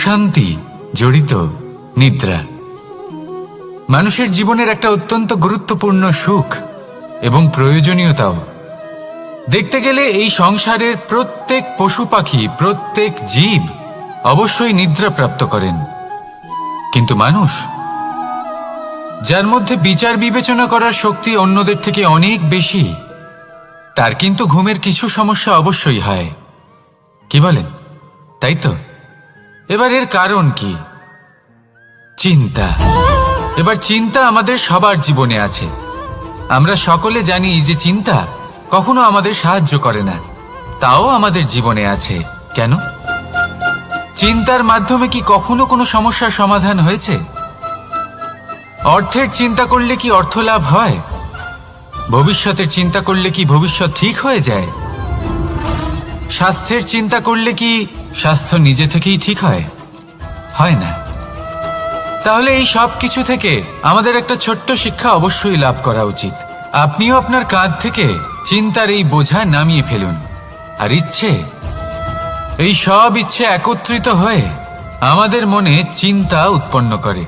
প্রশান্তি জড়িত নিদ্রা মানুষের জীবনের একটা অত্যন্ত গুরুত্বপূর্ণ সুখ এবং প্রয়োজনীয়তাও। দেখতে গেলে এই সংসারের প্রত্যেক পশু পাখি, প্রত্যেক জীব অবশ্যই নিদ্রা প্রাপ্ত করেন, কিন্তু মানুষ, যার মধ্যে বিচার বিবেচনা করার শক্তি অন্যদের থেকে অনেক বেশি, তার কিন্তু ঘুমের কিছু সমস্যা অবশ্যই হয়। কি বলেন? তাই তো। এবার এর কারণ কি? চিন্তা। এবার চিন্তা আমাদের সবার জীবনে আছে। আমরা সকলে জানি যে চিন্তা কখনো আমাদের সাহায্য করে না, তাও আমাদের জীবনে আছে। কেন? চিন্তার মাধ্যমে কি কখনো কোনো সমস্যার সমাধান হয়েছে? অর্থের চিন্তা করলে কি অর্থ লাভ হয়? ভবিষ্যতের চিন্তা করলে কি ভবিষ্যৎ ঠিক হয়ে যায়? স্বাস্থ্যের চিন্তা করলে কি স্বাস্থ্য নিজে থেকেই ঠিক হয়? হয় না। তাহলে এই সব কিছু থেকে আমাদের একটা ছোট্ট শিক্ষা অবশ্যই লাভ করা উচিত। আপনিও আপনার কাঁধ থেকে চিন্তার এই বোঝা নামিয়ে ফেলুন, আর এই সব ইচ্ছে একত্রিত হয়ে আমাদের মনে চিন্তা উৎপন্ন করে।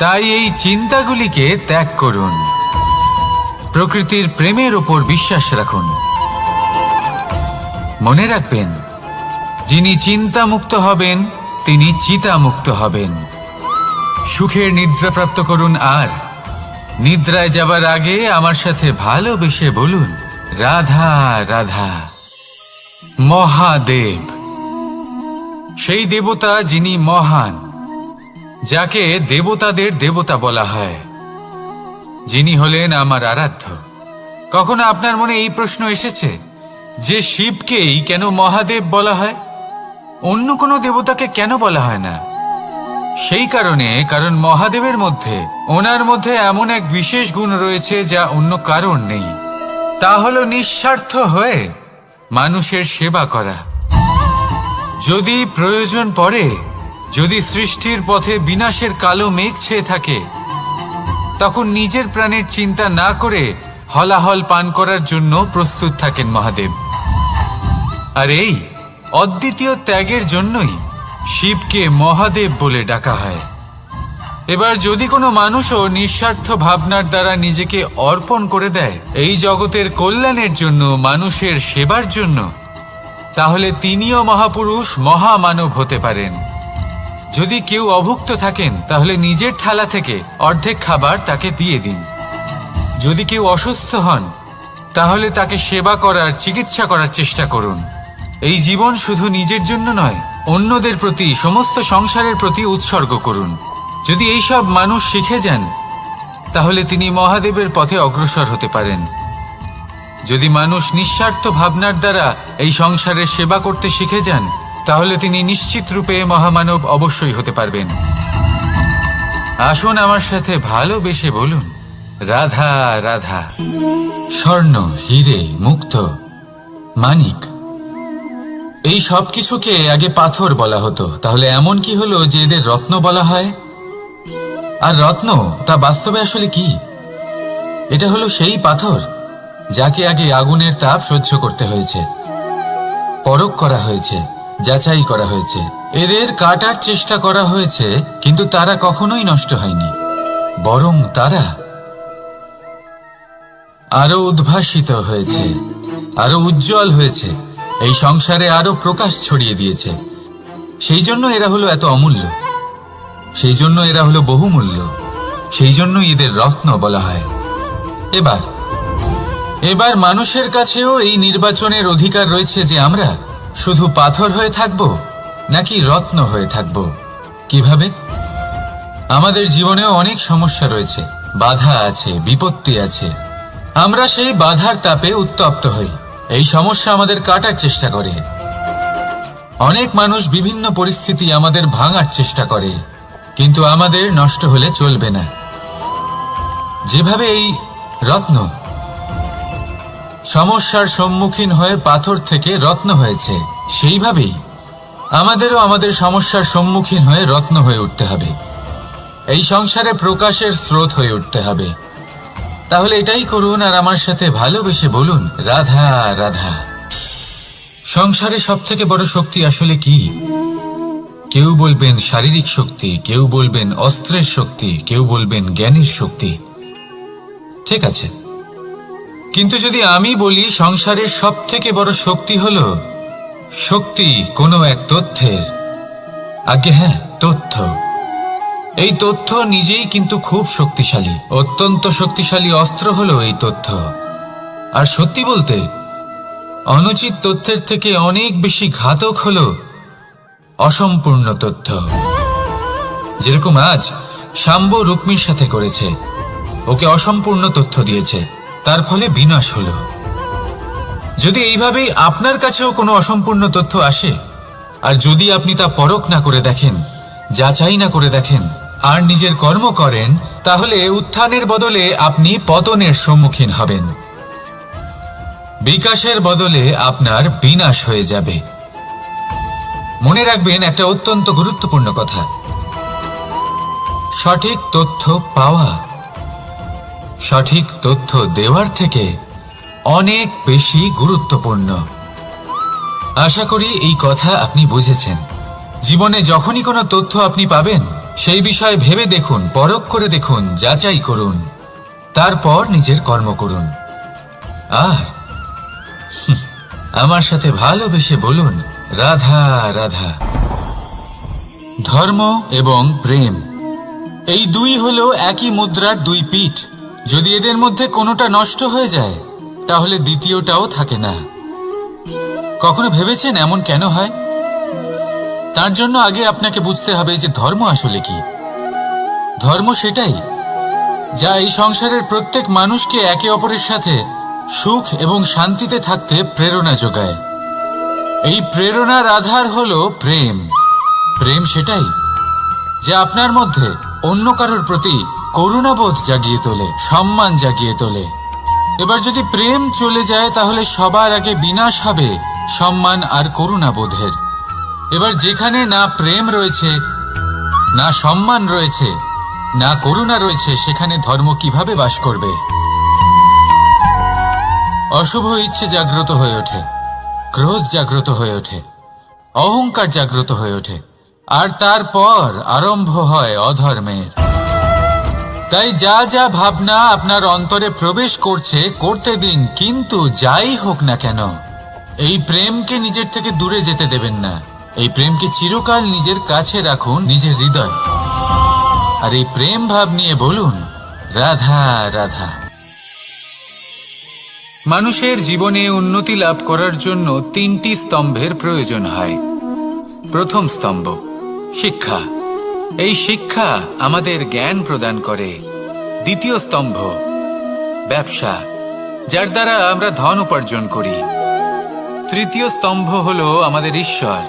তাই এই চিন্তাগুলিকে ত্যাগ করুন, প্রকৃতির প্রেমের উপর বিশ্বাস রাখুন। মনে রাখবেন, যিনি চিন্তা মুক্ত হবেন তিনি চিতা মুক্ত হবেন। সুখের নিদ্রা প্রাপ্ত করুন, আর নিদ্রায় যাবার আগে আমার সাথে ভালোবেসে বলুন, রাধা রাধা। মহাদেব, সেই দেবতা যিনি মহান, যাকে দেবতাদের দেবতা বলা হয়, যিনি হলেন আমার আরাধ্য। কখনো আপনার মনে এই প্রশ্ন এসেছে যে শিবকেই কেন মহাদেব বলা হয়, অন্য কোনো দেবতাকে কেন বলা হয় না? সেই কারণ মহাদেবের মধ্যে, ওনার মধ্যে এমন এক বিশেষ গুণ রয়েছে যা অন্য কারণ নেই। তা হলো নিঃস্বার্থ হয়ে মানুষের সেবা করা। যদি প্রয়োজন পড়ে, যদি সৃষ্টির পথে বিনাশের কালো মেঘ ছেয়ে থাকে, তখন নিজের প্রাণের চিন্তা না করে হলাহল পান করার জন্য প্রস্তুত থাকেন মহাদেব। আর এই অদ্বিতীয় ত্যাগের জন্যই শিবকে মহাদেব বলে ডাকা হয়। এবার যদি কোনো মানুষও নিঃস্বার্থ ভাবনার দ্বারা নিজেকে অর্পণ করে দেয় এই জগতের কল্যাণের জন্য, মানুষের সেবার জন্য, তাহলে তিনিও মহাপুরুষ, মহামানব হতে পারেন। যদি কেউ অভুক্ত থাকেন, তাহলে নিজের থালা থেকে অর্ধেক খাবার তাকে দিয়ে দিন। যদি কেউ অসুস্থ হন, তাহলে তাকে সেবা করার, চিকিৎসা করার চেষ্টা করুন। এই জীবন শুধু নিজের জন্য নয়, অন্যদের প্রতি, সমস্ত সংসারের প্রতি উৎসর্গ করুন। যদি এইসব মানুষ শিখে যান, তাহলে তিনি মহাদেবের পথে অগ্রসর হতে পারেন। যদি মানুষ নিঃস্বার্থ ভাবনার দ্বারা এই সংসারের সেবা করতে শিখে যান, তাহলে তিনি নিশ্চিত রূপে মহামানব অবশ্যই হতে পারবেন। আসুন আমার সাথে ভালোবেসে বলুন, রাধা রাধা। স্বর্ণ, হিরে, মুক্ত, মানিক, এই সব কিছুকে আগে পাথর বলা হতো। তাহলে এমন কি হলো যে এদের রত্ন বলা হয়? আর রত্ন তা বাস্তবে আসলে কি? এটা হলো সেই পাথর যাকে আগে আগুনের তাপ সহ্য করতে হয়েছে, পরখ করা হয়েছে, যাচাই করা হয়েছে, এদের কাটার চেষ্টা করা হয়েছে, কিন্তু তারা কখনোই নষ্ট হয়নি, বরং তারা আরো উদ্ভাসিত হয়েছে, আরো উজ্জ্বল হয়েছে, এই সংসারে আরো প্রকাশ ছড়িয়ে দিয়েছে। সেই জন্য এরা হলো এত অমূল্য, সেই জন্য এরা হলো বহুমূল্য, সেই জন্য এদের রত্ন বলা হয়। এবার মানুষের কাছেও এই নির্বাচনের অধিকার রয়েছে যে আমরা শুধু পাথর হয়ে থাকব নাকি রত্ন হয়ে থাকব। কিভাবে? আমাদের জীবনেও অনেক সমস্যা রয়েছে, বাধা আছে, বিপত্তি আছে। আমরা সেই বাধার তাপে উত্তপ্ত হই, এই সমস্যা আমাদের কাটার চেষ্টা করে। অনেক মানুষ বিভিন্ন পরিস্থিতি আমাদের ভাঙার চেষ্টা করে, কিন্তু আমাদের নষ্ট হলে চলবে না। যেভাবে এই রত্ন সমস্যার সম্মুখীন হয়ে পাথর থেকে রত্ন হয়েছে, সেইভাবেই আমাদেরও আমাদের সমস্যার সম্মুখীন হয়ে রত্ন হয়ে উঠতে হবে, এই সংসারে প্রকাশের স্রোত হয়ে উঠতে হবে। তাহলে এটাই করুন, আর আমার সাথে ভালোবেসে বলুন, রাধা রাধা। সংসারে সব থেকে বড় শক্তি আসলে কি? কেউ বলবেন শারীরিক শক্তি, কেউ বলবেন অস্ত্রের শক্তি, কেউ বলবেন জ্ঞানের শক্তি। ঠিক আছে, কিন্তু যদি আমি বলি সংসারের সবথেকে বড় শক্তি হল শক্তি কোনো এক তথ্যের, আজ্ঞে হ্যাঁ, তথ্য। এই তথ্য নিজেই কিন্তু খুব শক্তিশালী, অত্যন্ত শক্তিশালী অস্ত্র হলো এই তথ্য। আর সত্যি বলতে অনুচিত তথ্যের থেকে অনেক বেশি ঘাতক হলো অসম্পূর্ণ তথ্য। যেরকম আজ শাম্ব রুক্মির সাথে করেছে, ওকে অসম্পূর্ণ তথ্য দিয়েছে, তার ফলে বিনাশ হলো। যদি এইভাবেই আপনার কাছেও কোনো অসম্পূর্ণ তথ্য আসে, আর যদি আপনি তা পরখ না করে দেখেন, যাচাই না করে দেখেন, আর নিজের কর্ম করেন, তাহলে উত্থানের বদলে আপনি পতনের সম্মুখীন হবেন। বিকাশের বদলে আপনার বিনাশ হয়ে যাবে। মনে রাখবেন একটা অত্যন্ত গুরুত্বপূর্ণ কথা, সঠিক তথ্য পাওয়া সঠিক তথ্য দেওয়ার থেকে অনেক বেশি গুরুত্বপূর্ণ। আশা করি এই কথা আপনি বুঝেছেন। জীবনে যখনই কোনো তথ্য আপনি পাবেন, সেই বিষয়ে ভেবে দেখুন, পরখ করে দেখুন, যাচাই করুন, তারপর নিজের কর্ম করুন। আর আমার সাথে ভালোবেসে বলুন, রাধা রাধা। ধর্ম এবং প্রেম, এই দুই হলো একই মুদ্রার দুই পিঠ। যদি এদের মধ্যে কোনোটা নষ্ট হয়ে যায়, তাহলে দ্বিতীয়টাও থাকে না। কখনো ভেবেছেন এমন কেন হয়? তার জন্য আগে আপনাকে বুঝতে হবে যে ধর্ম আসলে কি। ধর্ম সেটাই যা এই সংসারের প্রত্যেক মানুষকে একে অপরের সাথে সুখ এবং শান্তিতে থাকতে প্রেরণা যোগায়। এই প্রেরণার আধার হলো প্রেম। প্রেম সেটাই যা আপনার মধ্যে অন্য কারোর প্রতি করুণাবোধ জাগিয়ে তোলে, সম্মান জাগিয়ে তোলে। এবার যদি প্রেম চলে যায়, তাহলে সবার আগে বিনাশ হবে সম্মান আর করুণাবোধের। এবার যেখানে না প্রেম রয়েছে, না সম্মান রয়েছে, না করুণা রয়েছে, সেখানে ধর্ম কিভাবে বাস করবে? অশুভ ইচ্ছে জাগ্রত হয়ে ওঠে, ক্রোধ জাগ্রত হয়ে ওঠে, অহংকার জাগ্রত হয়ে ওঠে, আর তারপর আরম্ভ হয় অধর্মের। তাই যা যা ভাবনা আপনার অন্তরে প্রবেশ করছে, করতে দিন, কিন্তু যাই হোক না কেন, এই প্রেমকে নিজের থেকে দূরে যেতে দেবেন না। এই প্রেমকে চিরকাল নিজের কাছে রাখুন, নিজের হৃদয়। আর এই প্রেম ভাব নিয়ে বলুন, রাধা রাধা। মানুষের জীবনে উন্নতি লাভ করার জন্য তিনটি স্তম্ভের প্রয়োজন হয়। প্রথম স্তম্ভ শিক্ষা। এই শিক্ষা আমাদের জ্ঞান প্রদান করে। দ্বিতীয় স্তম্ভ ব্যবসা, যার দ্বারা আমরা ধন উপার্জন করি। তৃতীয় স্তম্ভ হলো আমাদের ঈশ্বর,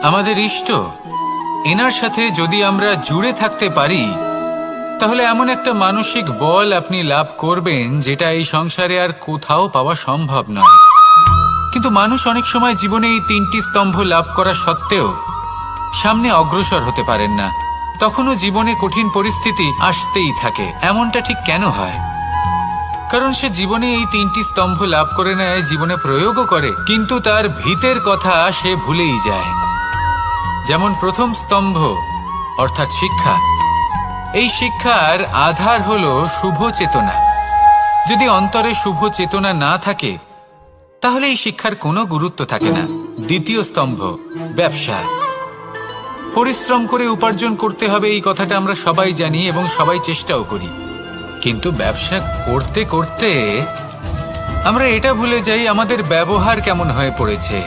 আমাদের ইষ্ট। এনার সাথে যদি আমরা জুড়ে থাকতে পারি, তাহলে এমন একটা মানসিক বল আপনি লাভ করবেন যেটা এই সংসারে আর কোথাও পাওয়া সম্ভব নয়। কিন্তু মানুষ অনেক সময় জীবনে এই তিনটি স্তম্ভ লাভ করা সত্ত্বেও সামনে অগ্রসর হতে পারেন না। তখনও জীবনে কঠিন পরিস্থিতি আসতেই থাকে। এমনটা ঠিক কেন হয়? কারণ সে জীবনে এই তিনটি স্তম্ভ লাভ করে নেয়, জীবনে প্রয়োগও করে, কিন্তু তার ভিতের কথা সে ভুলেই যায়। যেমন প্রথম স্তম্ভ অর্থাৎ শিক্ষা। এই শিক্ষার আধার হলো শুভ চেতনা। যদি অন্তরে শুভ চেতনা না থাকে, তাহলে এই শিক্ষার কোনো গুরুত্ব থাকে না। দ্বিতীয় স্তম্ভ ব্যবসা। পরিশ্রম করে উপার্জন করতে হবে, এই কথাটা আমরা সবাই জানি এবং সবাই চেষ্টাও করি। কিন্তু ব্যবসা করতে করতে আমরা এটা ভুলে যাই আমাদের ব্যবহার কেমন হয়ে পড়েছে।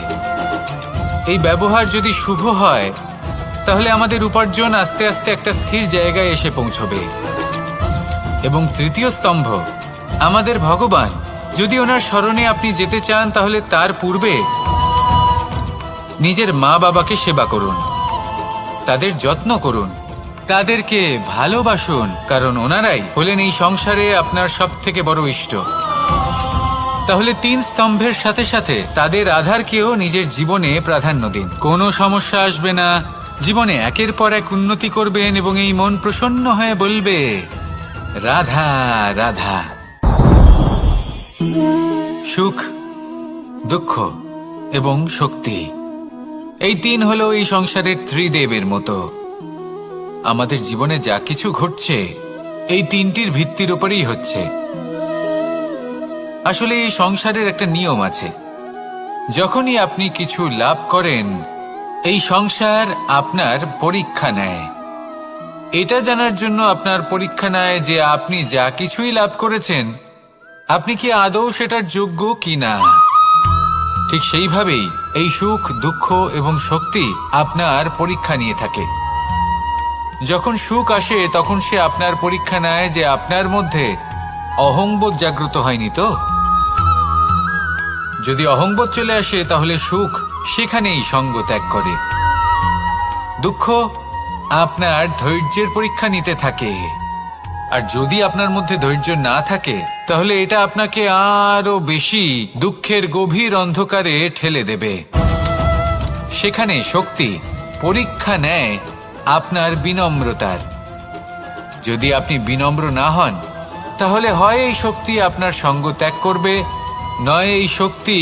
এই ব্যবহার যদি শুভ হয়, তাহলে আমাদের উপার্জন আস্তে আস্তে একটা স্থির জায়গায় এসে পৌঁছবে। এবং তৃতীয় স্তম্ভ আমাদের ভগবান। যদি ওনার শরণে আপনি যেতে চান, তাহলে তার পূর্বে নিজের মা বাবাকে সেবা করুন, তাদের যত্ন করুন, তাদেরকে ভালোবাসুন, কারণ ওনারাই হলেন এই সংসারে আপনার সবথেকে বড় ইষ্ট। তাহলে তিন স্তম্ভের সাথে সাথে তাদের আধারকেও নিজের জীবনে প্রাধান্য দিন। কোনো সমস্যা আসবে না, জীবনে একের পর এক উন্নতি করবেন এবং এই মন প্রসন্ন হয়ে বলবে, রাধা রাধা। সুখ, দুঃখ এবং শক্তি, এই তিন হলো এই সংসারের ত্রিদেবের মতো। আমাদের জীবনে যা কিছু ঘটছে এই তিনটির ভিত্তির উপরেই হচ্ছে। আসলে এই সংসারের একটা নিয়ম আছে, যখনই আপনি কিছু লাভ করেন এই সংসার আপনার পরীক্ষা নেয়। এটা জানার জন্য আপনার পরীক্ষা নেয় যে আপনি যা কিছুই লাভ করেছেন আপনি কি আদৌ সেটার যোগ্য কিনা। ঠিক সেইভাবেই এই সুখ, দুঃখ এবং শক্তি আপনার পরীক্ষা নিয়ে থাকে। যখন সুখ আসে তখন সে আপনার পরীক্ষা নেয় যে আপনার মধ্যে অহংবোধ জাগ্রত হয়নি তো। যদি অহংবোধ চলে আসে তাহলে সুখ সেখানেই সঙ্গ ত্যাগ করে। দুঃখ আপনার ধৈর্যের পরীক্ষা নিতে থাকে, আর যদি আপনার মধ্যে ধৈর্য না থাকে তাহলে এটা আপনাকে আরো বেশি দুঃখের গভীর অন্ধকারে ঠেলে দেবে। সেখানে শক্তি পরীক্ষা নেয় আপনার বিনম্রতার। যদি আপনি বিনম্র না হন তাহলে হয় এই শক্তি আপনার সঙ্গ ত্যাগ করবে, নয় এই শক্তি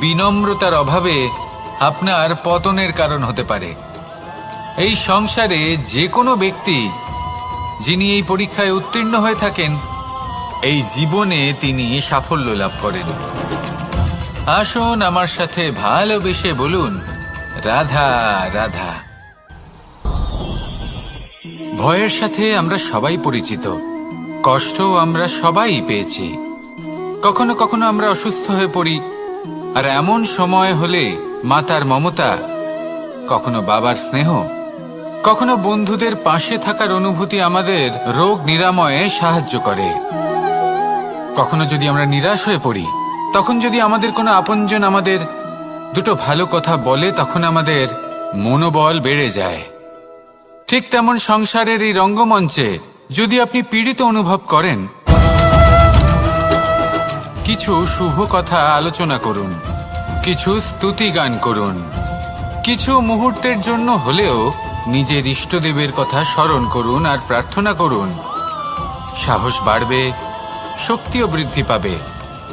বিনম্রতার অভাবে আপনার পতনের কারণ হতে পারে। এই সংসারে যে কোনো ব্যক্তি যিনি এই পরীক্ষায় উত্তীর্ণ হয়ে থাকেন এই জীবনে তিনি সাফল্য লাভ করেন। আসুন আমার সাথে ভালোবেসে বলুন, রাধা রাধা। ভয়ের সাথে আমরা সবাই পরিচিত, কষ্ট আমরা সবাই পেয়েছি। কখনো কখনো আমরা অসুস্থ হয়ে পড়ি, আর এমন সময় হলে মাতার মমতা, কখনো বাবার স্নেহ, কখনো বন্ধুদের পাশে থাকার অনুভূতি আমাদের রোগ নিরাময়ে সাহায্য করে। কখনো যদি আমরা নিরাশ হয়ে পড়ি, তখন যদি আমাদের কোনো আপনজন আমাদের দুটো ভালো কথা বলে তখন আমাদের মনোবল বেড়ে যায়। ঠিক তেমন সংসারের এই রঙ্গমঞ্চে যদি আপনি পীড়িত অনুভব করেন, কিছু শুভ কথা আলোচনা করুন, কিছু স্তুতি গান করুন, কিছু মুহূর্তের জন্য হলেও নিজের ইষ্টদেবের কথা স্মরণ করুন আর প্রার্থনা করুন। সাহস বাড়বে, শক্তিও বৃদ্ধি পাবে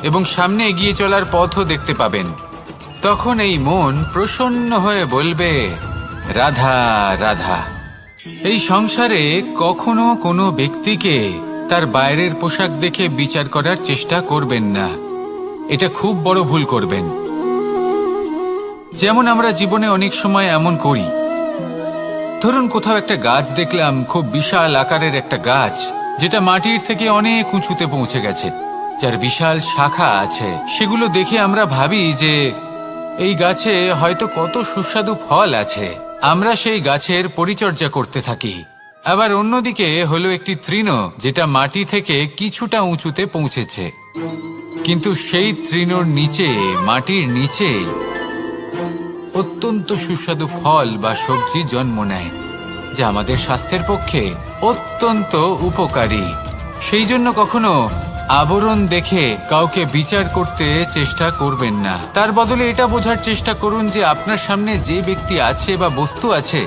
এবং সামনে এগিয়ে চলার পথও দেখতে পাবেন। তখন এই মন প্রসন্ন হয়ে বলবে, রাধা রাধা। এই সংসারে কখনো কোনো ব্যক্তিকে তার বাইরের পোশাক দেখে বিচার করার চেষ্টা করবেন না, এটা খুব বড় ভুল করবেন। যেমন আমরা জীবনে অনেক সময় এমন করি, ধরুন কোথাও একটা গাছ দেখলাম, খুব বিশাল আকারের একটা গাছ যেটা মাটির থেকে অনেক উঁচুতে পৌঁছে গেছে, যার বিশাল শাখা আছে। সেগুলো দেখে আমরা ভাবি যে এই গাছে হয়তো কত সুস্বাদু ফল আছে, আমরা সেই গাছের পরিচর্যা করতে থাকি। আবার অন্যদিকে হলো একটি তৃণ যেটা মাটি থেকে কিছুটা উঁচুতে পৌঁছেছে, কিন্তু সেই তৃণর নিচে, মাটির নিচে অত্যন্ত সুস্বাদু ফল বা সবজি জন্ম নেয়, যা আমাদের স্বাস্থ্যের পক্ষে অত্যন্ত উপকারী। সেই জন্য কখনো আবরণ দেখে কাউকে বিচার করতে চেষ্টা করবেন না। তার বদলে এটা বোঝার চেষ্টা করুন যে আপনার সামনে যে ব্যক্তি আছে বা বস্তু আছে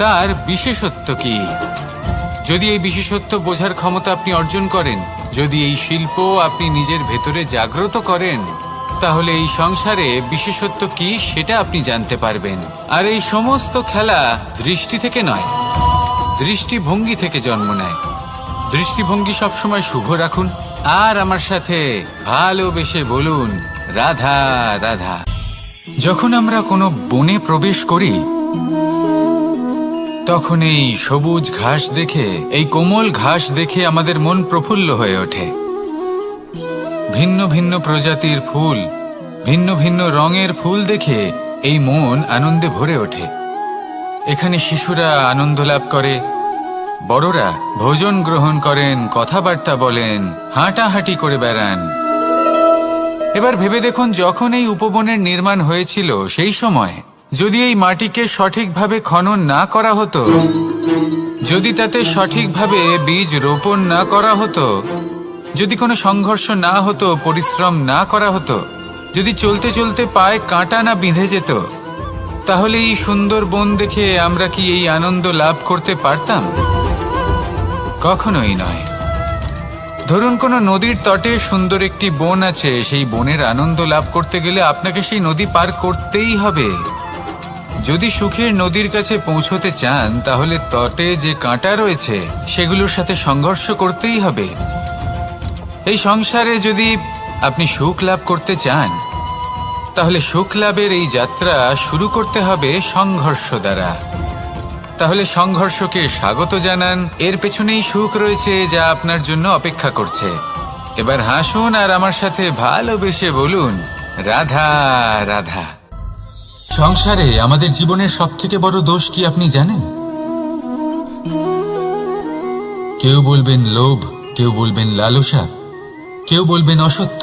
তার বিশেষত্ব কি। যদি এই বিশেষত্ব বোঝার ক্ষমতা আপনি অর্জন করেন, যদি এই শিল্প আপনি নিজের ভেতরে জাগ্রত করেন, তাহলে এই সংসারে বিশেষত্ব কি সেটা আপনি জানতে পারবেন। আর এই সমস্ত খেলা দৃষ্টি থেকে নয়, দৃষ্টিভঙ্গি থেকে জন্ম নেয়। দৃষ্টিভঙ্গি সবসময় শুভ রাখুন আর আমার সাথে ভালোবেসে বলুন, রাধা রাধা। যখন আমরা কোনো বনে প্রবেশ করি তখন এই সবুজ ঘাস দেখে, এই কোমল ঘাস দেখে আমাদের মন প্রফুল্ল হয়ে ওঠে। ভিন্ন ভিন্ন প্রজাতির ফুল, ভিন্ন ভিন্ন রঙের ফুল দেখে এই মন আনন্দে ভরে ওঠে। এখানে শিশুরা আনন্দ লাভ করে, বড়রা ভোজন গ্রহণ করেন, কথাবার্তা বলেন, হাঁটাহাঁটি করে বেড়ান। এবার ভেবে দেখুন, যখন এই উপবনের নির্মাণ হয়েছিল সেই সময় যদি এই মাটিকে সঠিকভাবে খনন না করা হতো, যদি তাতে সঠিকভাবে বীজ রোপণ না করা হতো, যদি কোনো সংঘর্ষ না হতো, পরিশ্রম না করা হতো, যদি চলতে চলতে পায়ে কাঁটা না বিঁধে যেত, তাহলে এই সুন্দর বন দেখে আমরা কি এই আনন্দ লাভ করতে পারতাম? কখনোই নয়। ধরুন কোনো নদীর তটে সুন্দর একটি বন আছে, সেই বনের আনন্দ লাভ করতে গেলে আপনাকে সেই নদী পার করতেই হবে। যদি সুখের নদীর কাছে পৌঁছতে চান তাহলে তটে যে কাঁটা রয়েছে সেগুলোর সাথে সংঘর্ষ করতেই হবে। এই সংসারে যদি আপনি সুখ লাভ করতে চান তাহলে সুখ লাভের এই যাত্রা শুরু করতে হবে সংঘর্ষ দ্বারা। তাহলে সংঘর্ষকে স্বাগত জানান, এর পেছনেই সুখ রয়েছে যা আপনার জন্য অপেক্ষা করছে। এবার হাসুন আর আমার সাথে ভালোবেসে বলুন, রাধা রাধা। সংসারে আমাদের জীবনের সবথেকে বড় দোষ কি আপনি জানেন? কেউ বলবেন লোভ, কেউ বলবেন লালসা, কেউ বলবেন অসত্য।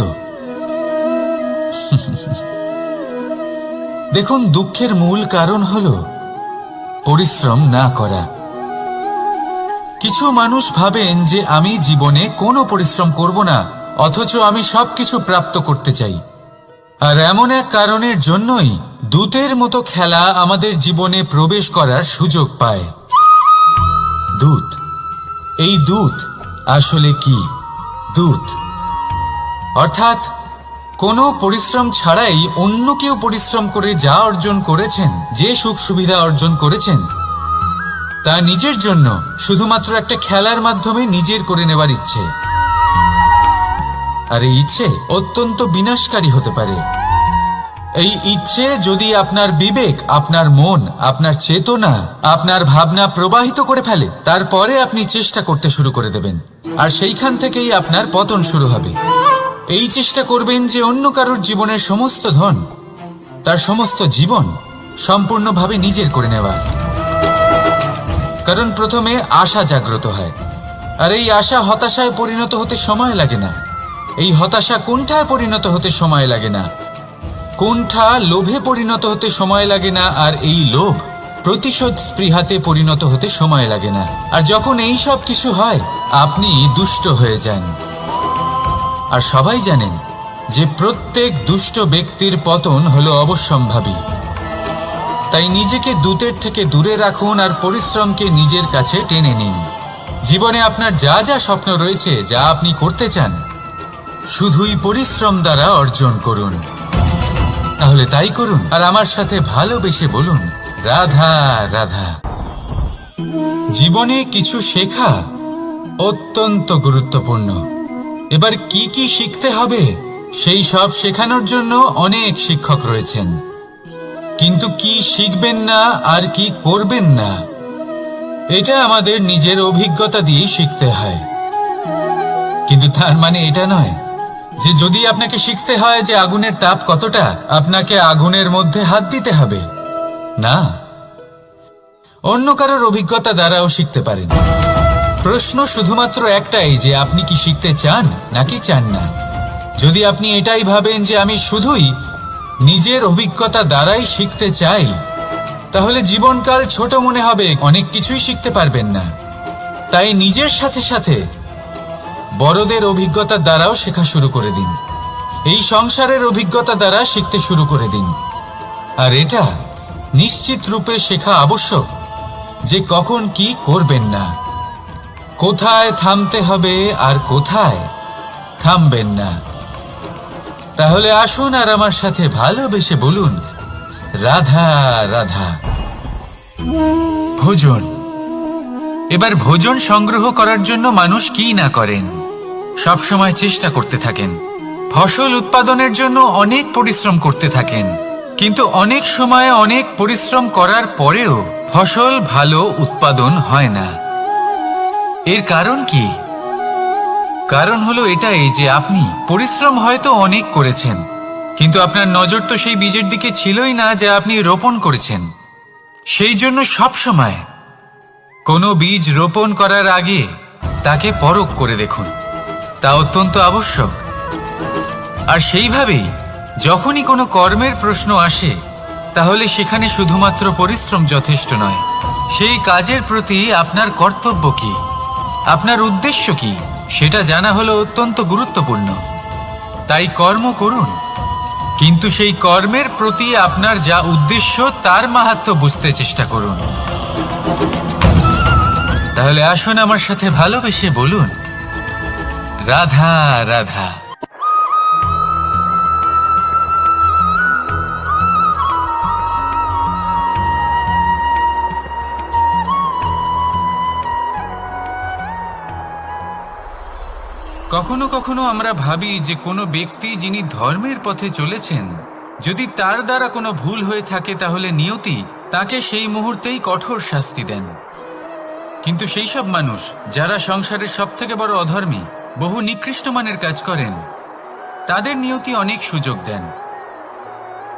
দেখুন, দুঃখের মূল কারণ হলো পরিশ্রম না করা। কিছু মানুষ ভাবেন যে আমি জীবনে কোনো পরিশ্রম করব না, অথচ আমি সবকিছু প্রাপ্ত করতে চাই। আর এমন এক কারণের জন্যই দূতের মতো খেলা আমাদের জীবনে প্রবেশ করার সুযোগ পায়। দূত। এই দূত আসলে কি? দূত অর্থাৎ কোনো পরিশ্রম ছাড়াই অন্য কেউ পরিশ্রম করে যা অর্জন করেছেন, যে সুখ সুবিধা অর্জন করেছেন, তা নিজের জন্য শুধুমাত্র একটা খেলার মাধ্যমে নিজের করে নেবার ইচ্ছে। আর এই ইচ্ছে অত্যন্ত বিনাশকারী হতে পারে। এই ইচ্ছে যদি আপনার বিবেক, আপনার মন, আপনার চেতনা, আপনার ভাবনা প্রবাহিত করে ফেলে, তারপরে আপনি চেষ্টা করতে শুরু করে দেবেন, আর সেইখান থেকেই আপনার পতন শুরু হবে। এই চেষ্টা করবেন যে অন্য কারোর জীবনের সমস্ত ধন, তার সমস্ত জীবন সম্পূর্ণভাবে নিজের করে নেওয়ার। কারণ প্রথমে আশা জাগ্রত হয়, আর এই আশা হতাশায় পরিণত হতে সময় লাগে না। এই হতাশা কুণ্ঠায় পরিণত হতে সময় লাগে না, কুণ্ঠা লোভে পরিণত হতে সময় লাগে না, আর এই লোভ প্রতিশোধ স্পৃহাতে পরিণত হতে সময় লাগে না। আর যখন এই সব কিছু হয়, আপনি দুষ্ট হয়ে যান। আর সবাই জানেন যে প্রত্যেক দুষ্ট ব্যক্তির পতন হলো অবশ্যম্ভাবী। তাই নিজেকে দূতের থেকে দূরে রাখুন আর পরিশ্রমকে নিজের কাছে টেনে নিন। জীবনে আপনার যা যা স্বপ্ন রয়েছে, যা আপনি করতে চান, শুধুই পরিশ্রম দ্বারা অর্জন করুন। তাহলে তাই করুন আর আমার সাথে ভালোবেসে বলুন, রাধা রাধা। জীবনে কিছু শেখা অত্যন্ত গুরুত্বপূর্ণ। এবার কি কি শিখতে হবে সেই সব শেখানোর জন্য অনেক শিক্ষক রয়েছেন, কিন্তু কি শিখবেন না আর কি করবেন না, এটা আমাদের নিজের অভিজ্ঞতা দিয়ে শিখতে হয়। কিন্তু তার মানে এটা নয় যে যদি আপনাকে শিখতে হয় যে আগুনের তাপ কতটা, আপনাকে আগুনের মধ্যে হাত দিতে হবে। না, অন্য কারোর অভিজ্ঞতা দ্বারাও শিখতে পারেন। প্রশ্ন শুধুমাত্র একটাই যে আপনি কি শিখতে চান নাকি চান না। যদি আপনি এটাই ভাবেন যে আমি শুধুই নিজের অভিজ্ঞতা দ্বারাই শিখতে চাই, তাহলে জীবনকাল ছোট মনে হবে, অনেক কিছুই শিখতে পারবেন না। তাই নিজের সাথে সাথে বড়দের অভিজ্ঞতা দ্বারাও শেখা শুরু করে দিন। এই সংসারের অভিজ্ঞতা দ্বারা শিখতে শুরু করে দিন। আর এটা নিশ্চিত রূপে শেখা আবশ্যক যে কখন কি করবেন না, কোথায় থামতে হবে আর কোথায় থামবেন না। তাহলে আসুন আর আমার সাথে ভালোবেসে বলুন, রাধা রাধা। ভোজন। এবার ভোজন সংগ্রহ করার জন্য মানুষ কি না করেন, সব সময় চেষ্টা করতে থাকেন। ফসল উৎপাদনের জন্য অনেক পরিশ্রম করতে থাকেন, কিন্তু অনেক সময় অনেক পরিশ্রম করার পরেও ফসল ভালো উৎপাদন হয় না। এর কারণ কি? কারণ হলো এটাই যে আপনি পরিশ্রম হয়তো অনেক করেছেন, কিন্তু আপনার নজর তো সেই বীজের দিকে ছিলই না যা আপনি রোপণ করেছেন। সেই জন্য সব সময় কোনো বীজ রোপণ করার আগে তাকে পরখ করে দেখুন, তা অত্যন্ত আবশ্যক। আর সেইভাবেই যখনই কোনো কর্মের প্রশ্ন আসে, তাহলে সেখানে শুধুমাত্র পরিশ্রম যথেষ্ট নয়। সেই কাজের প্রতি আপনার কর্তব্য কি, আপনার উদ্দেশ্য কি, সেটা জানা হলো অত্যন্ত গুরুত্বপূর্ণ। তাই কর্ম করুন, কিন্তু সেই কর্মের প্রতি আপনার যা উদ্দেশ্য তার মাহাত্ম্য বুঝতে চেষ্টা করুন। তাহলে আসুন আমার সাথে ভালোবেসে বলুন, রাধা রাধা। কখনো কখনো আমরা ভাবি যে কোনো ব্যক্তি যিনি ধর্মের পথে চলেছেন, যদি তার দ্বারা কোনো ভুল হয়ে থাকে তাহলে নিয়তি তাকে সেই মুহূর্তেই কঠোর শাস্তি দেন। কিন্তু সেই সব মানুষ যারা সংসারের সবথেকে বড় অধর্মী, বহু নিকৃষ্ট মানের কাজ করেন, তাদের নিয়তি অনেক সুযোগ দেন।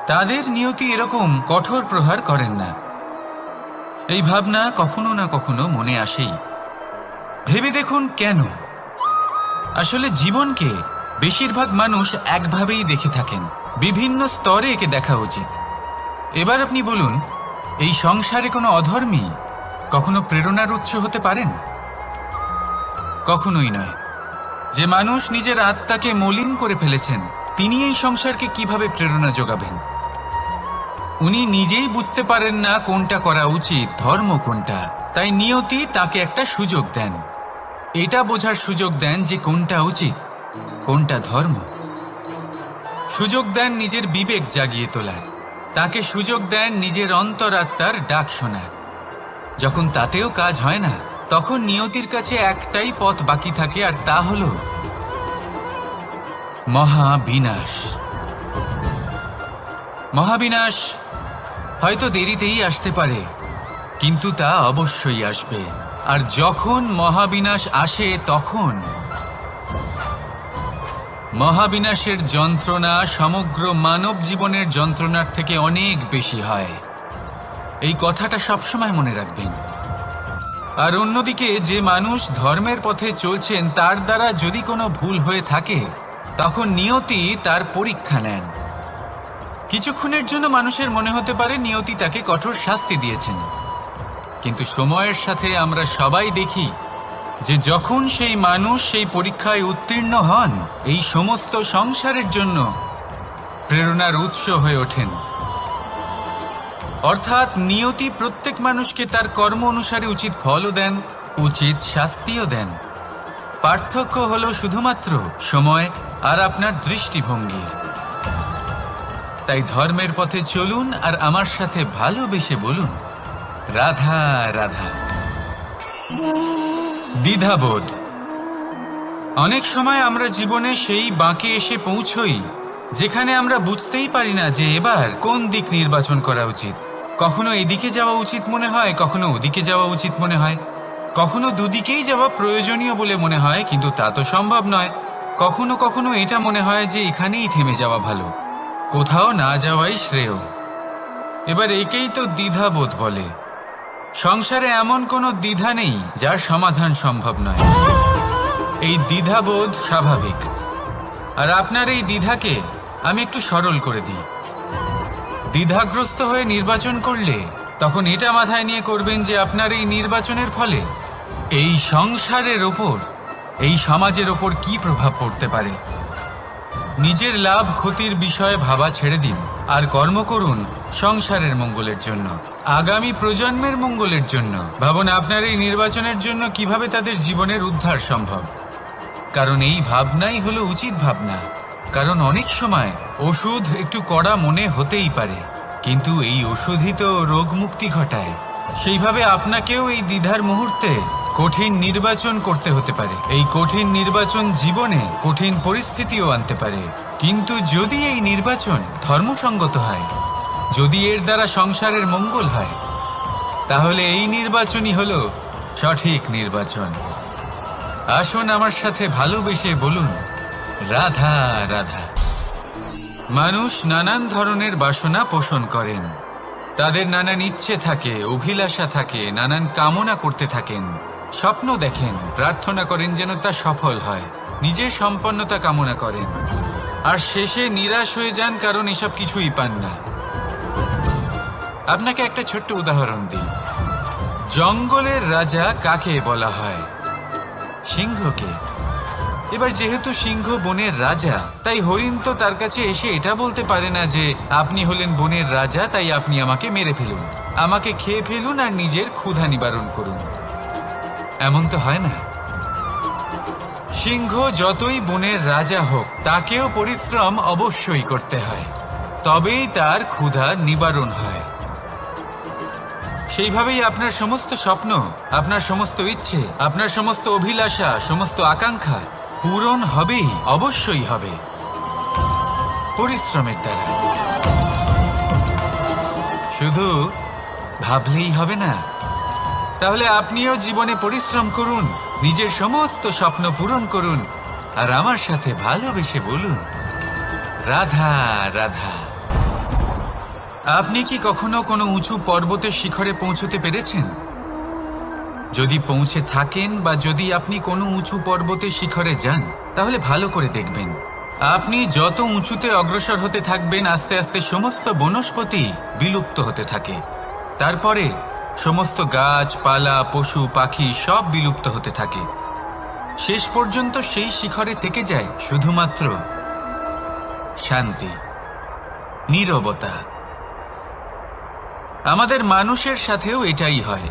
তাদের নিয়তি এরকম কঠোর প্রহার করেন না। এই ভাবনা কখনো না কখনো মনে আসেই। ভেবে দেখুন কেন? আসলে জীবনকে বেশিরভাগ মানুষ একভাবেই দেখে থাকেন, বিভিন্ন স্তরে একে দেখা উচিত। এবার আপনি বলুন, এই সংসারে কোনো অধর্মী কখনো প্রেরণার উৎস হতে পারেন? কখনোই নয়। যে মানুষ নিজের আত্মাকে মলিন করে ফেলেছেন, তিনি এই সংসারকে কিভাবে প্রেরণা যোগাবেন? উনি নিজেই বুঝতে পারেন না কোনটা করা উচিত, ধর্ম কোনটা। তাই নিয়তি তাকে একটা সুযোগ দেন, এটা বোঝার সুযোগ দেন যে কোনটা উচিত, কোনটা ধর্ম। সুযোগ দেন নিজের বিবেক জাগিয়ে তোলার, তাকে সুযোগ দেন নিজের অন্তরাত্মার ডাক শোনার। যখন তাতেও কাজ হয় না, তখন নিয়তির কাছে একটাই পথ বাকি থাকে, আর তা হল মহাবিনাশ। মহাবিনাশ হয়তো দেরিতেই আসতে পারে, কিন্তু তা অবশ্যই আসবে। আর যখন মহাবিনাশ আসে, তখন মহাবিনাশের যন্ত্রণা সমগ্র মানব জীবনের যন্ত্রণার থেকে অনেক বেশি হয়। এই কথাটা সবসময় মনে রাখবেন। আর অন্যদিকে যে মানুষ ধর্মের পথে চলছেন, তার দ্বারা যদি কোনো ভুল হয়ে থাকে, তখন নিয়তি তার পরীক্ষা নেন। কিছুক্ষণের জন্য মানুষের মনে হতে পারে নিয়তি তাকে কঠোর শাস্তি দিয়েছেন, কিন্তু সময়ের সাথে আমরা সবাই দেখি যে যখন সেই মানুষ সেই পরীক্ষায় উত্তীর্ণ হন, এই সমস্ত সংসারের জন্য প্রেরণার উৎস হয়ে ওঠেন। অর্থাৎ নিয়তি প্রত্যেক মানুষকে তার কর্ম অনুসারে উচিত ফলও দেন, উচিত শাস্তিও দেন। পার্থক্য হলো শুধুমাত্র সময় আর আপনার দৃষ্টিভঙ্গি। তাই ধর্মের পথে চলুন আর আমার সাথে ভালোবেসে বলুন, রাধা রাধা। দ্বিধাবোধ। অনেক সময় আমরা জীবনে সেই বাঁকে এসে পৌঁছই যেখানে আমরা বুঝতেই পারি না যে এবার কোন দিক নির্বাচন করা উচিত। কখনো এদিকে যাওয়া উচিত মনে হয়, কখনো ওদিকে যাওয়া উচিত মনে হয়, কখনো দুদিকেই যাওয়া প্রয়োজনীয় বলে মনে হয়, কিন্তু তা তো সম্ভব নয়। কখনো কখনো এটা মনে হয় যে এখানেই থেমে যাওয়া ভালো, কোথাও না যাওয়াই শ্রেয়। এবার একেই তো দ্বিধাবোধ বলে। সংসারে এমন কোনো দ্বিধা নেই যার সমাধান সম্ভব নয়। এই দ্বিধাবোধ স্বাভাবিক। আর আপনার এই দ্বিধাকে আমি একটু সরল করে দিই। দ্বিধাগ্রস্ত হয়ে নির্বাচন করলে তখন এটা মাথায় নিয়ে করবেন যে আপনার এই নির্বাচনের ফলে এই সংসারের ওপর, এই সমাজের ওপর কি প্রভাব পড়তে পারে। নিজের লাভ ক্ষতির বিষয়ে ভাবা ছেড়ে দিন আর কর্ম করুন সংসারের মঙ্গলের জন্য, আগামী প্রজন্মের মঙ্গলের জন্য। ভাবুন আপনার এই নির্বাচনের জন্য কিভাবে তাদের জীবনের উদ্ধার সম্ভব। কারণ এই ভাবনাই হলো উচিত ভাবনা। কারণ অনেক সময় ওষুধ একটু কড়া মনে হতেই পারে, কিন্তু এই ওষুধই তো রোগ মুক্তি ঘটায়। সেইভাবে আপনাকেও এই দ্বিধার মুহূর্তে কঠিন নির্বাচন করতে হতে পারে। এই কঠিন নির্বাচন জীবনে কঠিন পরিস্থিতিও আনতে পারে, কিন্তু যদি এই নির্বাচন ধর্মসঙ্গত হয়, যদি এর দ্বারা সংসারের মঙ্গল হয়, তাহলে এই নির্বাচনই হলো সঠিক নির্বাচন। আসুন আমার সাথে ভালোবেসে বলুন, রাধা রাধা। মানুষ নানান ধরনের বাসনা পোষণ করেন, তাদের নানান ইচ্ছে থাকে, অভিলাষা থাকে, নানান কামনা করতে থাকেন, স্বপ্ন দেখেন, প্রার্থনা করেন যেন তা সফল হয়, নিজের সম্পন্নতা কামনা করেন, আর শেষে নিরাশ হয়ে যান কারণ এসব কিছুই পান না। আপনাকে একটা ছোট্ট উদাহরণ দিই। জঙ্গলের রাজা কাকে বলা হয়? সিংহকে। এবার যেহেতু সিংহ বনের রাজা, তাই হরিণ তো তার কাছে এসে এটা বলতে পারে না যে আপনি হলেন বনের রাজা, তাই আপনি আমাকে মেরে ফেলুন, আমাকে খেয়ে ফেলুন আর নিজের ক্ষুধা নিবারণ করুন। এমন তো হয় না। সিংহ যতই বনের রাজা হোক, তাকেও পরিশ্রম অবশ্যই করতে হয়, তবেই তার ক্ষুধা নিবারণ হয়। সেইভাবেই আপনার সমস্ত স্বপ্ন, আপনার সমস্ত ইচ্ছে, আপনার সমস্ত অভিলাষা, সমস্ত আকাঙ্ক্ষা পূরণ হবেই, অবশ্যই হবে, পরিশ্রমের দ্বারা। শুধু ভাবলেই হবে না। তাহলে আপনিও জীবনে পরিশ্রম করুন, নিজের সমস্ত স্বপ্ন পূরণ করুন, আর আমার সাথে ভালোবেসে বলুন, রাধা রাধা। আপনি কি কখনো কোনো উঁচু পর্বতের শিখরে পৌঁছতে পেরেছেন? যদি পৌঁছে থাকেন বা যদি আপনি কোনো উঁচু পর্বতের শিখরে যান, তাহলে ভালো করে দেখবেন, আপনি যত উঁচুতে অগ্রসর হতে থাকবেন, আস্তে আস্তে সমস্ত বনস্পতি বিলুপ্ত হতে থাকে। তারপরে সমস্ত গাছপালা, পশু পাখি সব বিলুপ্ত হতে থাকে। শেষ পর্যন্ত সেই শিখরে থেকে যায় শুধুমাত্র শান্তি, নীরবতা। আমাদের মানুষের সাথেও এটাই হয়।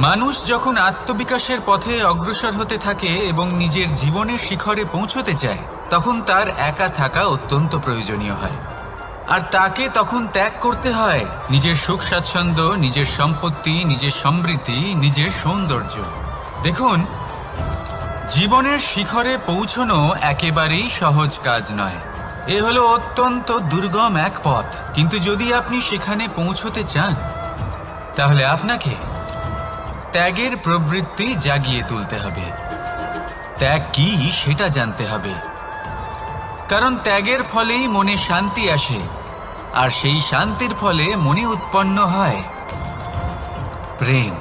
মানুষ যখন আত্মবিকাশের পথে অগ্রসর হতে থাকে এবং নিজের জীবনের শিখরে পৌঁছতে চায়, তখন তার একা থাকা অত্যন্ত প্রয়োজনীয় হয়। আর তাকে তখন ত্যাগ করতে হয় নিজের সুখ স্বাচ্ছন্দ্য, নিজের সম্পত্তি, নিজের সমৃদ্ধি, নিজের সৌন্দর্য। দেখুন, জীবনের শিখরে পৌঁছনো একেবারেই সহজ কাজ নয়। এ হলো অত্যন্ত দুর্গম এক পথ। কিন্তু যদি আপনি সেখানে পৌঁছতে চান, তাহলে আপনাকে ত্যাগের প্রবৃত্তি জাগিয়ে তুলতে হবে। ত্যাগ কি সেটা জানতে হবে, কারণ ত্যাগের ফলেই মনে শান্তি আসে, আর সেই শান্তির ফলে মনে উৎপন্ন হয় প্রেম।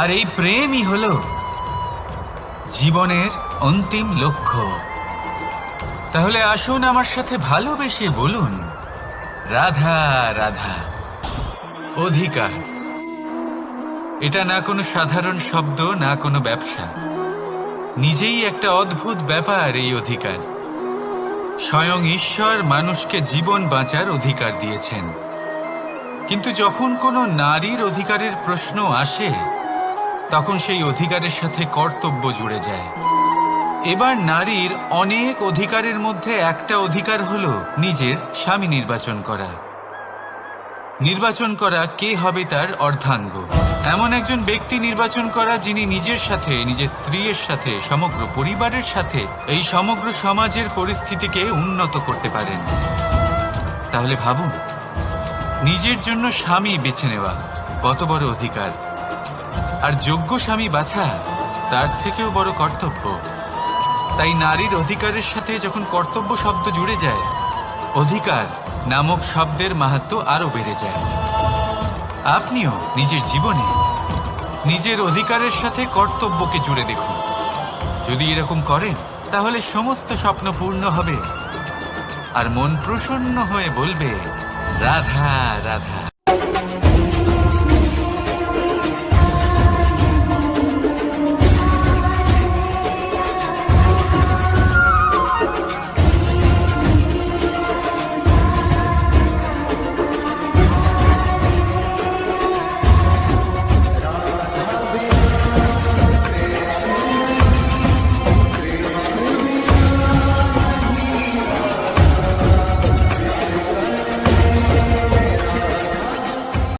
আর এই প্রেমই হলো জীবনের অন্তিম লক্ষ্য। তাহলে আসুন আমার সাথে ভালোবেসে বলুন, রাধা রাধা। অধিকার, এটা না কোনো সাধারণ শব্দ, না কোনো ব্যবসা, নিজেই একটা অদ্ভুত ব্যাপার এই অধিকার। স্বয়ং ঈশ্বর মানুষকে জীবন বাঁচার অধিকার দিয়েছেন। কিন্তু যখন কোনো নারীর অধিকারের প্রশ্ন আসে, তখন সেই অধিকারের সাথে কর্তব্য জুড়ে যায়। এবার নারীর অনেক অধিকারের মধ্যে একটা অধিকার হলো নিজের স্বামী নির্বাচন করা। নির্বাচন করা কে হবে তার অর্ধাঙ্গ, এমন একজন ব্যক্তি নির্বাচন করা যিনি নিজের সাথে, নিজের স্ত্রীর সাথে, সমগ্র পরিবারের সাথে এই সমগ্র সমাজের পরিস্থিতিকে উন্নত করতে পারেন। তাহলে ভাবুন, নিজের জন্য স্বামী বেছে নেওয়া কত বড় অধিকার, আর যোগ্য স্বামী বাছা তার থেকেও বড় কর্তব্য। তাই নারীর অধিকারের সাথে যখন কর্তব্য শব্দ জুড়ে যায়, অধিকার নামক শব্দের মাহাত্ম্য আরো বেড়ে যায়। আপনিও নিজের জীবনে নিজের অধিকারের সাথে কর্তব্যকে জুড়ে দেখুন। যদি এরকম করেন, তাহলে সমস্ত স্বপ্ন পূর্ণ হবে, আর মন প্রসন্ন হয়ে বলবে, রাধা রাধা।